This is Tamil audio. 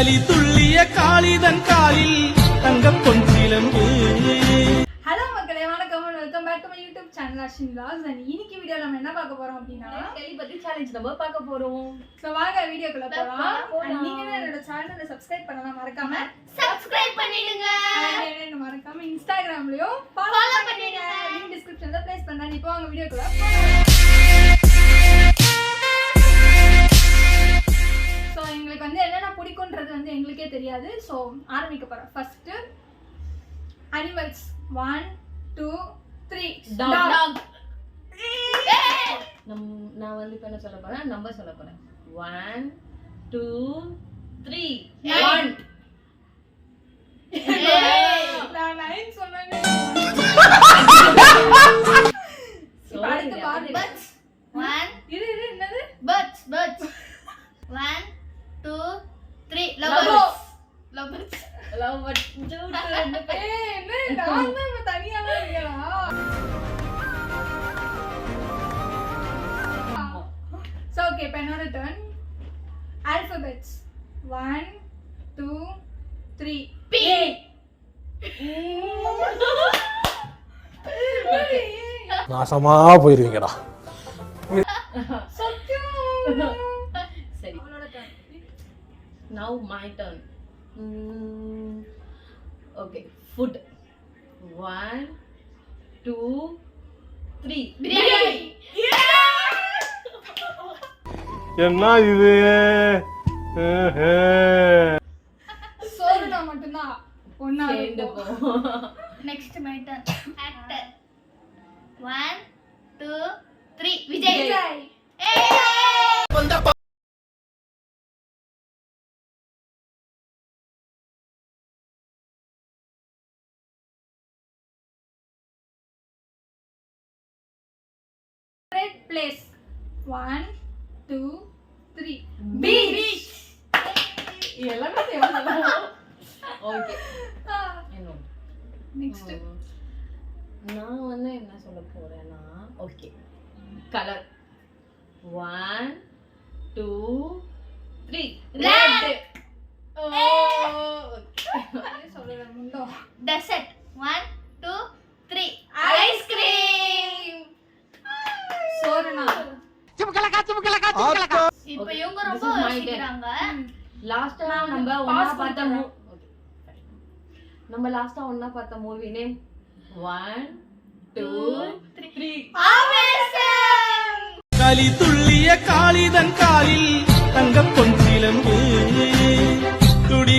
களி துள்ளிய காளிதன் காலில் தங்கம் பொன்சிலம்பு. ஹலோ மக்களே, வணக்கம் and welcome back to my YouTube channel Ashwin vlogs. and இன்னைக்கு வீடியோ நம்ம என்ன பார்க்க போறோம் அப்படினா டெலிபதி சேலஞ்ச் நம்ம பார்க்க போறோம். சோ வாங்க வீடியோக்குள்ள போலாம். and நீங்க என்னோட சேனலை சப்ஸ்கிரைப் பண்ணலாம் மறக்காம சப்ஸ்கிரைப் பண்ணிடுங்க. and மறக்காம இன்ஸ்டாகிராம்லயும் ஃபாலோ பண்ணிடுங்க. லிங்க் டிஸ்கிரிப்ஷன்ல ப்ளேஸ் பண்றேன். இப்போ வாங்க வீடியோக்குள்ள போலாம். சோ உங்களுக்கு வந்து என்னென்ன பிடிக்கும்ன்றது வந்து எங்களுக்கே தெரியாது. சோ ஆரம்பிக்க போறோம். First animals 1 2 3 dog. நான் வந்து இப்ப என்ன சொல்ல போறேன், நம்பர் சொல்ல போறேன். 1 2 3 1. நான் 9 சொன்னேன். அடுத்து பாரு. Birds. 1 இது என்னது? birds. 1 2 3 lovebirds. Lovebirds. லவ் பட் ஜூட் ரெண்டு பேர். என்ன நான் தான் தனியாவே இருக்கேனா? So okay, இப்போ என்னோட turn. Alphabets 1 2 3 P. நாசமா போயிருவீங்கடா. சரி, அவளோட turn. now my turn. Okay, food 1 2 3 Biryani. என்ன இது? சோறுனா மட்டும்தான் ஒண்ணா சேர்ந்து இருக்கும். போ. Next my turn. Actor 1 2 3 Vijay. Vijay. Favorite place 1 2 3 Beach. எல்லாமே தேவலாம். ஓகே, என்ன நெக்ஸ்ட் நான் வந்து என்ன சொல்ல போறேன்னா, ஓகே, கலர் 1 2 3 Red. ஓ சொல்லுங்க முண்டோ. Desert 1 2 3 Ice cream. சோறுனா இப்போ இவங்க This ரொம்ப is my யோசிக்கிறாங்க. லாஸ்டா நம்ம pass ஒண்ணா பார்த்த பண்ணிட்டோம். நம்ம லாஸ்டா ஒண்ணா பார்த்த மூவி நேம் 1 2 3 ஆவேசம். களி துள்ளிய காளிதன் காலில் தங்கம் பொன்சிலம்பு.